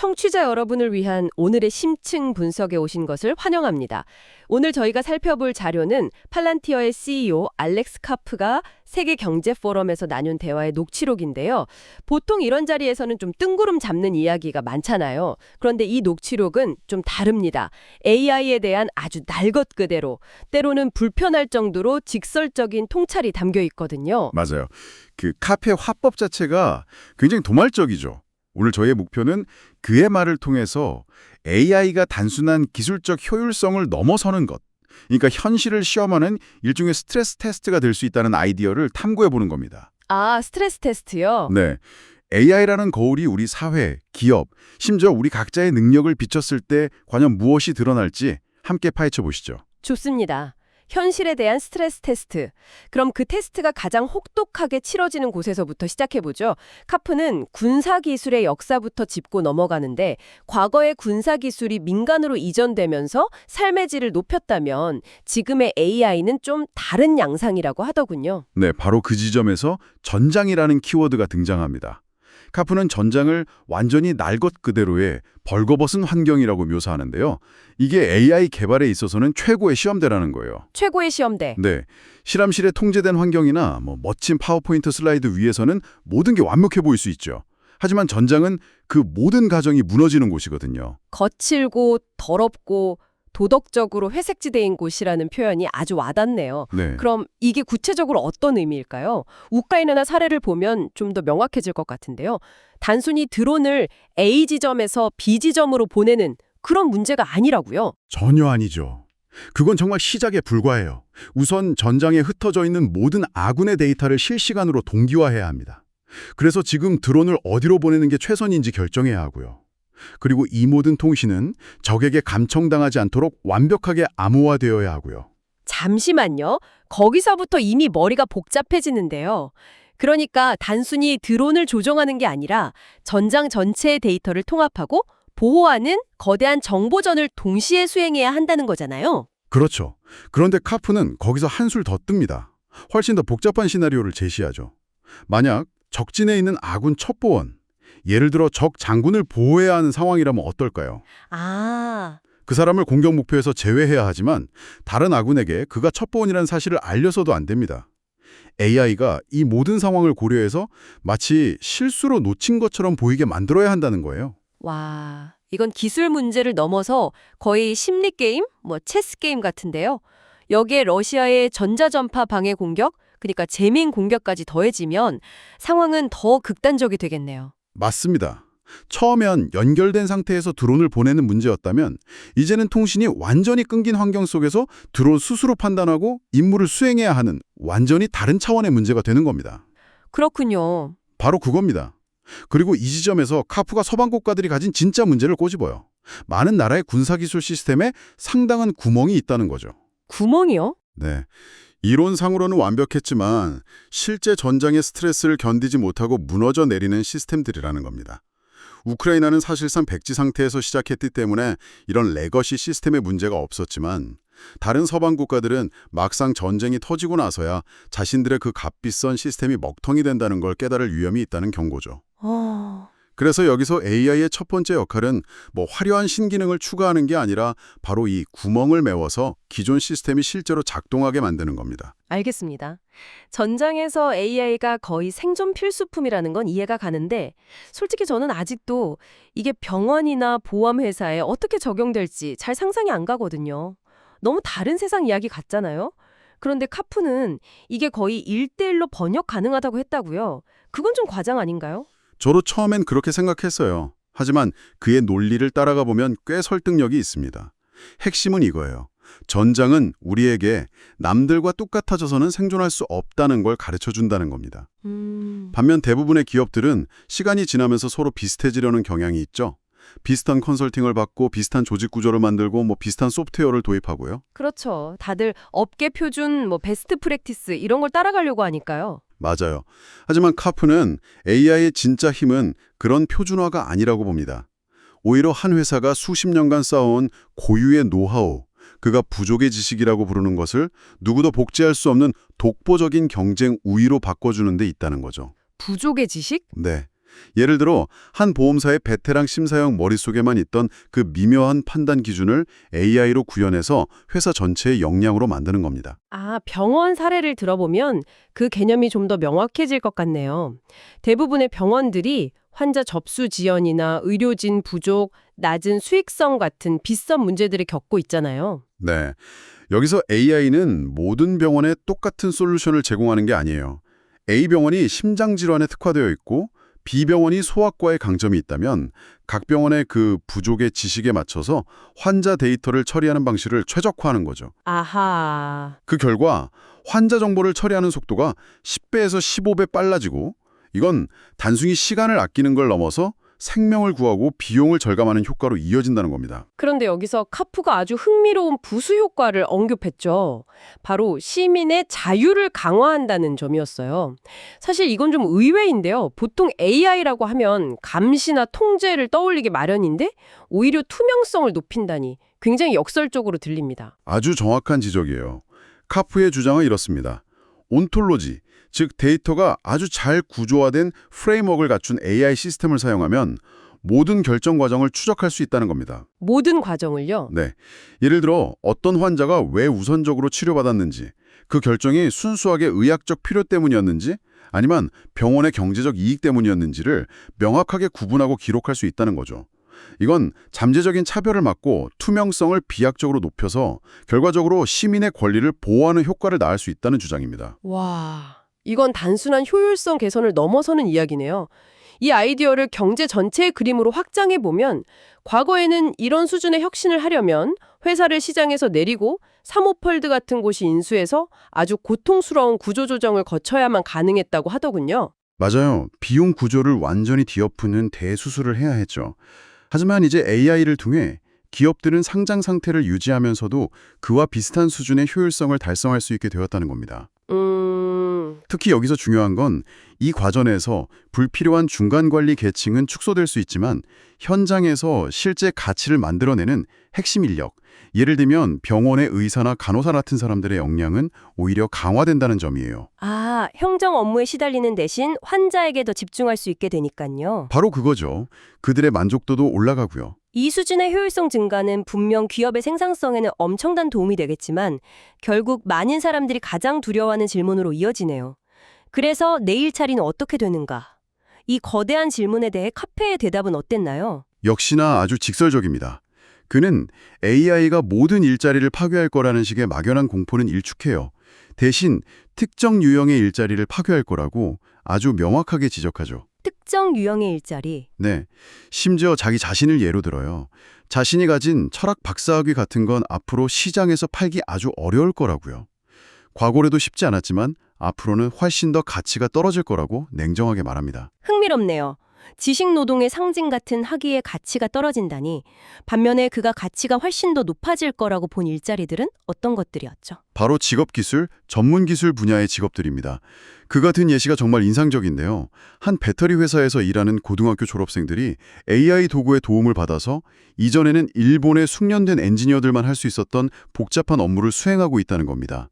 청취자 여러분을 위한 오늘의 심층 분석에 오신 것을 환영합니다. 오늘 저희가 살펴볼 자료는 팔란티어의 CEO 알렉스 카프가 세계 경제 포럼에서 나눈 대화의 녹취록인데요. 보통 이런 자리에서는 좀 뜬구름 잡는 이야기가 많잖아요. 그런데 이 녹취록은 좀 다릅니다. AI에 대한 아주 날것 그대로, 때로는 불편할 정도로 직설적인 통찰이 담겨 있거든요. 맞아요. 그 카페 화법 자체가 굉장히 도말적이죠. 오늘 저희의 목표는 그의 말을 통해서 AI가 단순한 기술적 효율성을 넘어서는 것, 그러니까 현실을 시험하는 일종의 스트레스 테스트가 될 수 있다는 아이디어를 탐구해보는 겁니다. 아, 스트레스 테스트요? 네. AI라는 거울이 우리 사회, 기업, 심지어 우리 각자의 능력을 비췄을 때 과연 무엇이 드러날지 함께 파헤쳐 보시죠. 좋습니다. 현실에 대한 스트레스 테스트. 그럼 그 테스트가 가장 혹독하게 치러지는 곳에서부터 시작해보죠. 카프는 군사기술의 역사부터 짚고 넘어가는데 과거의 군사기술이 민간으로 이전되면서 삶의 질을 높였다면 지금의 AI는 좀 다른 양상이라고 하더군요. 네, 바로 그 지점에서 전장이라는 키워드가 등장합니다. 카프는 전장을 완전히 날 것 그대로의 벌거벗은 환경이라고 묘사하는데요. 이게 AI 개발에 있어서는 최고의 시험대라는 거예요. 최고의 시험대. 네, 실험실에 통제된 환경이나 멋진 파워포인트 슬라이드 위에서는 모든 게 완벽해 보일 수 있죠. 하지만 전장은 그 모든 가정이 무너지는 곳이거든요. 거칠고 더럽고 도덕적으로 회색지대인 곳이라는 표현이 아주 와닿네요. 네. 그럼 이게 구체적으로 어떤 의미일까요? 우크라이나나 사례를 보면 좀 더 명확해질 것 같은데요. 단순히 드론을 A 지점에서 B 지점으로 보내는 그런 문제가 아니라고요. 전혀 아니죠. 그건 정말 시작에 불과해요. 우선 전장에 흩어져 있는 모든 아군의 데이터를 실시간으로 동기화해야 합니다. 그래서 지금 드론을 어디로 보내는 게 최선인지 결정해야 하고요. 그리고 이 모든 통신은 적에게 감청당하지 않도록 완벽하게 암호화되어야 하고요. 잠시만요. 거기서부터 이미 머리가 복잡해지는데요. 그러니까 단순히 드론을 조종하는 게 아니라 전장 전체의 데이터를 통합하고 보호하는 거대한 정보전을 동시에 수행해야 한다는 거잖아요. 그렇죠. 그런데 카프는 거기서 한술 더 뜹니다. 훨씬 더 복잡한 시나리오를 제시하죠. 만약 적진에 있는 아군 첩보원, 예를 들어 적 장군을 보호해야 하는 상황이라면 어떨까요? 아, 그 사람을 공격 목표에서 제외해야 하지만 다른 아군에게 그가 첩보원이라는 사실을 알려서도 안 됩니다. AI가 이 모든 상황을 고려해서 마치 실수로 놓친 것처럼 보이게 만들어야 한다는 거예요. 와, 이건 기술 문제를 넘어서 거의 심리 게임, 체스 게임 같은데요. 여기에 러시아의 전자전파 방해 공격, 그러니까 재민 공격까지 더해지면 상황은 더 극단적이 되겠네요. 맞습니다. 처음엔 연결된 상태에서 드론을 보내는 문제였다면 이제는 통신이 완전히 끊긴 환경 속에서 드론 스스로 판단하고 임무를 수행해야 하는 완전히 다른 차원의 문제가 되는 겁니다. 그렇군요. 바로 그겁니다. 그리고 이 지점에서 카프가 서방 국가들이 가진 진짜 문제를 꼬집어요. 많은 나라의 군사기술 시스템에 상당한 구멍이 있다는 거죠. 구멍이요? 네. 이론상으로는 완벽했지만 실제 전장의 스트레스를 견디지 못하고 무너져 내리는 시스템들이라는 겁니다. 우크라이나는 사실상 백지 상태에서 시작했기 때문에 이런 레거시 시스템의 문제가 없었지만 다른 서방 국가들은 막상 전쟁이 터지고 나서야 자신들의 그 값비싼 시스템이 먹통이 된다는 걸 깨달을 위험이 있다는 경고죠. 그래서 여기서 AI의 첫 번째 역할은 화려한 신기능을 추가하는 게 아니라 바로 이 구멍을 메워서 기존 시스템이 실제로 작동하게 만드는 겁니다. 알겠습니다. 전장에서 AI가 거의 생존 필수품이라는 건 이해가 가는데 솔직히 저는 아직도 이게 병원이나 보험회사에 어떻게 적용될지 잘 상상이 안 가거든요. 너무 다른 세상 이야기 같잖아요. 그런데 카프는 이게 거의 1대1로 번역 가능하다고 했다고요. 그건 좀 과장 아닌가요? 저도 처음엔 그렇게 생각했어요. 하지만 그의 논리를 따라가 보면 꽤 설득력이 있습니다. 핵심은 이거예요. 전장은 우리에게 남들과 똑같아져서는 생존할 수 없다는 걸 가르쳐준다는 겁니다. 반면 대부분의 기업들은 시간이 지나면서 서로 비슷해지려는 경향이 있죠. 비슷한 컨설팅을 받고 비슷한 조직 구조를 만들고 비슷한 소프트웨어를 도입하고요. 그렇죠. 다들 업계 표준, 베스트 프랙티스 이런 걸 따라가려고 하니까요. 맞아요. 하지만 카프는 AI의 진짜 힘은 그런 표준화가 아니라고 봅니다. 오히려 한 회사가 수십 년간 쌓아온 고유의 노하우, 그가 부족의 지식이라고 부르는 것을 누구도 복제할 수 없는 독보적인 경쟁 우위로 바꿔주는 데 있다는 거죠. 부족의 지식? 네. 예를 들어 한 보험사의 베테랑 심사형 머릿속에만 있던 그 미묘한 판단 기준을 AI로 구현해서 회사 전체의 역량으로 만드는 겁니다. 아, 병원 사례를 들어보면 그 개념이 좀 더 명확해질 것 같네요. 대부분의 병원들이 환자 접수 지연이나 의료진 부족, 낮은 수익성 같은 비싼 문제들을 겪고 있잖아요. 네. 여기서 AI는 모든 병원에 똑같은 솔루션을 제공하는 게 아니에요. A병원이 심장질환에 특화되어 있고 B병원이 소아과에 강점이 있다면 각 병원의 그 부족의 지식에 맞춰서 환자 데이터를 처리하는 방식을 최적화하는 거죠. 아하. 그 결과 환자 정보를 처리하는 속도가 10배에서 15배 빨라지고 이건 단순히 시간을 아끼는 걸 넘어서 생명을 구하고 비용을 절감하는 효과로 이어진다는 겁니다. 그런데 여기서 카프가 아주 흥미로운 부수 효과를 언급했죠. 바로 시민의 자유를 강화한다는 점이었어요. 사실 이건 좀 의외인데요. 보통 AI라고 하면 감시나 통제를 떠올리기 마련인데 오히려 투명성을 높인다니 굉장히 역설적으로 들립니다. 아주 정확한 지적이에요. 카프의 주장은 이렇습니다. 온톨로지, 즉 데이터가 아주 잘 구조화된 프레임워크를 갖춘 AI 시스템을 사용하면 모든 결정 과정을 추적할 수 있다는 겁니다. 모든 과정을요? 네. 예를 들어 어떤 환자가 왜 우선적으로 치료받았는지, 그 결정이 순수하게 의학적 필요 때문이었는지 아니면 병원의 경제적 이익 때문이었는지를 명확하게 구분하고 기록할 수 있다는 거죠. 이건 잠재적인 차별을 막고 투명성을 비약적으로 높여서 결과적으로 시민의 권리를 보호하는 효과를 낳을 수 있다는 주장입니다. 와, 이건 단순한 효율성 개선을 넘어서는 이야기네요. 이 아이디어를 경제 전체의 그림으로 확장해 보면 과거에는 이런 수준의 혁신을 하려면 회사를 시장에서 내리고 사모펀드 같은 곳이 인수해서 아주 고통스러운 구조조정을 거쳐야만 가능했다고 하더군요. 맞아요. 비용 구조를 완전히 뒤엎는 대수술을 해야 했죠. 하지만 이제 AI를 통해 기업들은 상장 상태를 유지하면서도 그와 비슷한 수준의 효율성을 달성할 수 있게 되었다는 겁니다. 특히 여기서 중요한 건 이 과정에서 불필요한 중간 관리 계층은 축소될 수 있지만 현장에서 실제 가치를 만들어내는 핵심 인력, 예를 들면 병원의 의사나 간호사 같은 사람들의 역량은 오히려 강화된다는 점이에요. 아, 행정 업무에 시달리는 대신 환자에게 더 집중할 수 있게 되니까요. 바로 그거죠. 그들의 만족도도 올라가고요. 이 수준의 효율성 증가는 분명 기업의 생산성에는 엄청난 도움이 되겠지만 결국 많은 사람들이 가장 두려워하는 질문으로 이어지네요. 그래서 내 일자리는 어떻게 되는가? 이 거대한 질문에 대해 카페의 대답은 어땠나요? 역시나 아주 직설적입니다. 그는 AI가 모든 일자리를 파괴할 거라는 식의 막연한 공포는 일축해요. 대신 특정 유형의 일자리를 파괴할 거라고 아주 명확하게 지적하죠. 특정 유형의 일자리. 네, 심지어 자기 자신을 예로 들어요. 자신이 가진 철학 박사학위 같은 건 앞으로 시장에서 팔기 아주 어려울 거라고요. 과거에도 쉽지 않았지만 앞으로는 훨씬 더 가치가 떨어질 거라고 냉정하게 말합니다. 흥미롭네요. 지식노동의 상징 같은 학위의 가치가 떨어진다니 반면에 그가 가치가 훨씬 더 높아질 거라고 본 일자리들은 어떤 것들이었죠? 바로 직업기술, 전문기술 분야의 직업들입니다. 그 같은 예시가 정말 인상적인데요. 한 배터리 회사에서 일하는 고등학교 졸업생들이 AI 도구의 도움을 받아서 이전에는 일본의 숙련된 엔지니어들만 할 수 있었던 복잡한 업무를 수행하고 있다는 겁니다.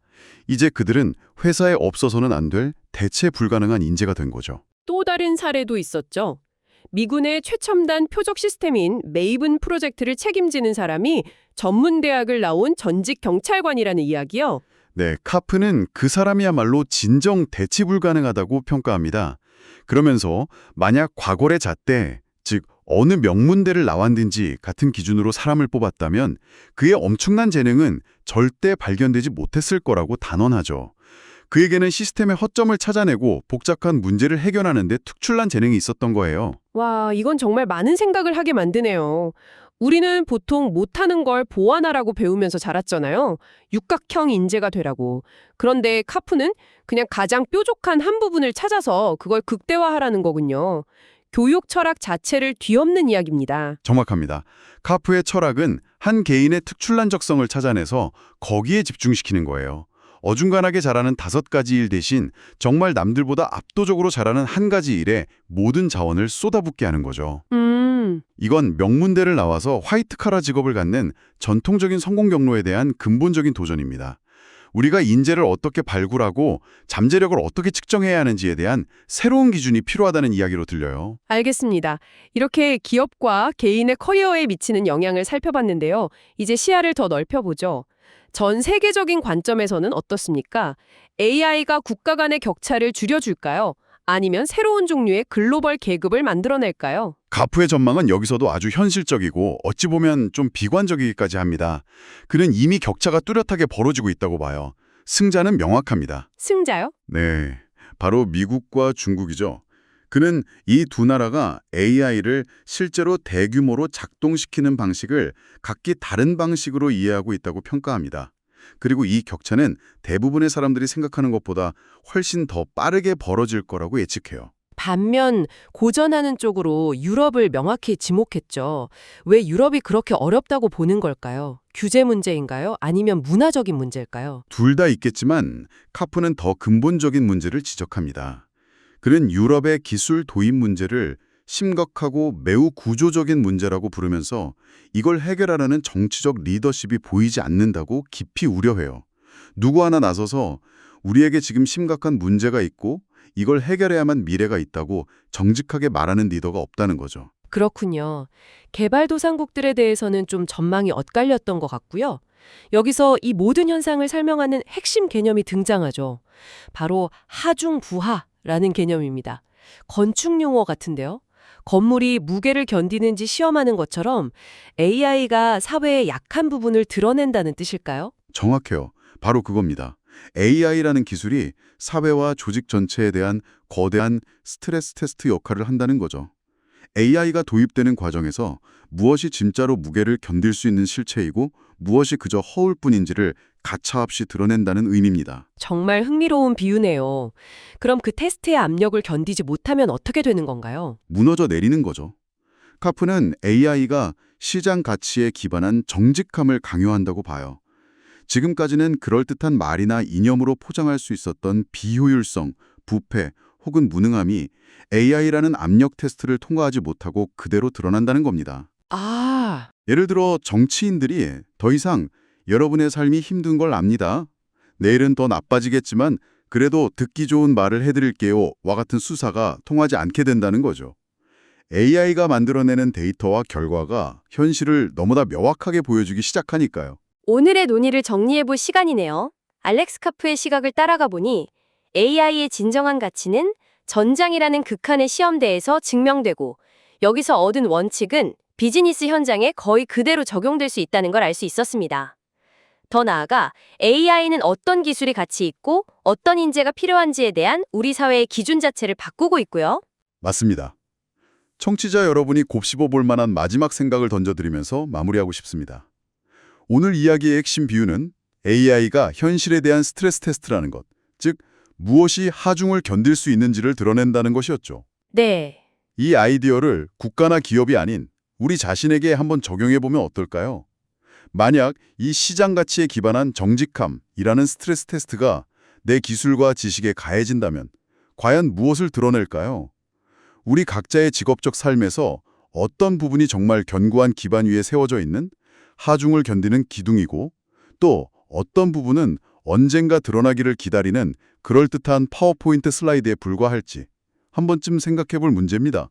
이제 그들은 회사에 없어서는 안 될 대체 불가능한 인재가 된 거죠. 또 다른 사례도 있었죠. 미군의 최첨단 표적 시스템인 메이븐 프로젝트를 책임지는 사람이 전문대학을 나온 전직 경찰관이라는 이야기요. 네, 카프는 그 사람이야말로 진정 대치 불가능하다고 평가합니다. 그러면서 만약 과거의 잣대, 즉 어느 명문대를 나왔는지 같은 기준으로 사람을 뽑았다면 그의 엄청난 재능은 절대 발견되지 못했을 거라고 단언하죠. 그에게는 시스템의 허점을 찾아내고 복잡한 문제를 해결하는 데 특출난 재능이 있었던 거예요. 와, 이건 정말 많은 생각을 하게 만드네요. 우리는 보통 못하는 걸 보완하라고 배우면서 자랐잖아요. 육각형 인재가 되라고. 그런데 카프는 그냥 가장 뾰족한 한 부분을 찾아서 그걸 극대화하라는 거군요. 교육 철학 자체를 뒤엎는 이야기입니다. 정확합니다. 카프의 철학은 한 개인의 특출난 적성을 찾아내서 거기에 집중시키는 거예요. 어중간하게 잘하는 5가지 일 대신 정말 남들보다 압도적으로 잘하는 한 가지 일에 모든 자원을 쏟아붓게 하는 거죠. 이건 명문대를 나와서 화이트카라 직업을 갖는 전통적인 성공 경로에 대한 근본적인 도전입니다. 우리가 인재를 어떻게 발굴하고 잠재력을 어떻게 측정해야 하는지에 대한 새로운 기준이 필요하다는 이야기로 들려요. 알겠습니다. 이렇게 기업과 개인의 커리어에 미치는 영향을 살펴봤는데요. 이제 시야를 더 넓혀보죠. 전 세계적인 관점에서는 어떻습니까? AI가 국가 간의 격차를 줄여줄까요? 아니면 새로운 종류의 글로벌 계급을 만들어낼까요? 가프의 전망은 여기서도 아주 현실적이고 어찌 보면 좀 비관적이기까지 합니다. 그는 이미 격차가 뚜렷하게 벌어지고 있다고 봐요. 승자는 명확합니다. 승자요? 네, 바로 미국과 중국이죠. 그는 이 두 나라가 AI를 실제로 대규모로 작동시키는 방식을 각기 다른 방식으로 이해하고 있다고 평가합니다. 그리고 이 격차는 대부분의 사람들이 생각하는 것보다 훨씬 더 빠르게 벌어질 거라고 예측해요. 반면 고전하는 쪽으로 유럽을 명확히 지목했죠. 왜 유럽이 그렇게 어렵다고 보는 걸까요? 규제 문제인가요? 아니면 문화적인 문제일까요? 둘 다 있겠지만 카프는 더 근본적인 문제를 지적합니다. 그는 유럽의 기술 도입 문제를 심각하고 매우 구조적인 문제라고 부르면서 이걸 해결하려는 정치적 리더십이 보이지 않는다고 깊이 우려해요. 누구 하나 나서서 우리에게 지금 심각한 문제가 있고 이걸 해결해야만 미래가 있다고 정직하게 말하는 리더가 없다는 거죠. 그렇군요. 개발도상국들에 대해서는 좀 전망이 엇갈렸던 것 같고요. 여기서 이 모든 현상을 설명하는 핵심 개념이 등장하죠. 바로 하중부하라는 개념입니다. 건축 용어 같은데요. 건물이 무게를 견디는지 시험하는 것처럼 AI가 사회의 약한 부분을 드러낸다는 뜻일까요? 정확해요. 바로 그겁니다. AI라는 기술이 사회와 조직 전체에 대한 거대한 스트레스 테스트 역할을 한다는 거죠. AI가 도입되는 과정에서 무엇이 진짜로 무게를 견딜 수 있는 실체이고 무엇이 그저 허울 뿐인지를 가차없이 드러낸다는 의미입니다. 정말 흥미로운 비유네요. 그럼 그 테스트의 압력을 견디지 못하면 어떻게 되는 건가요? 무너져 내리는 거죠. 카프는 AI가 시장 가치에 기반한 정직함을 강요한다고 봐요. 지금까지는 그럴듯한 말이나 이념으로 포장할 수 있었던 비효율성, 부패 혹은 무능함이 AI라는 압력 테스트를 통과하지 못하고 그대로 드러난다는 겁니다. 아, 예를 들어 정치인들이 더 이상 여러분의 삶이 힘든 걸 압니다. 내일은 더 나빠지겠지만 그래도 듣기 좋은 말을 해드릴게요. 와 같은 수사가 통하지 않게 된다는 거죠. AI가 만들어내는 데이터와 결과가 현실을 너무나 명확하게 보여주기 시작하니까요. 오늘의 논의를 정리해볼 시간이네요. 알렉스 카프의 시각을 따라가 보니 AI의 진정한 가치는 전장이라는 극한의 시험대에서 증명되고 여기서 얻은 원칙은 비즈니스 현장에 거의 그대로 적용될 수 있다는 걸 알 수 있었습니다. 더 나아가 AI는 어떤 기술이 가치 있고 어떤 인재가 필요한지에 대한 우리 사회의 기준 자체를 바꾸고 있고요. 맞습니다. 청취자 여러분이 곱씹어 볼 만한 마지막 생각을 던져드리면서 마무리하고 싶습니다. 오늘 이야기의 핵심 비유는 AI가 현실에 대한 스트레스 테스트라는 것, 즉 무엇이 하중을 견딜 수 있는지를 드러낸다는 것이었죠. 네. 이 아이디어를 국가나 기업이 아닌 우리 자신에게 한번 적용해보면 어떨까요? 만약 이 시장 가치에 기반한 정직함이라는 스트레스 테스트가 내 기술과 지식에 가해진다면 과연 무엇을 드러낼까요? 우리 각자의 직업적 삶에서 어떤 부분이 정말 견고한 기반 위에 세워져 있는 하중을 견디는 기둥이고 또 어떤 부분은 언젠가 드러나기를 기다리는 그럴듯한 파워포인트 슬라이드에 불과할지 한 번쯤 생각해 볼 문제입니다.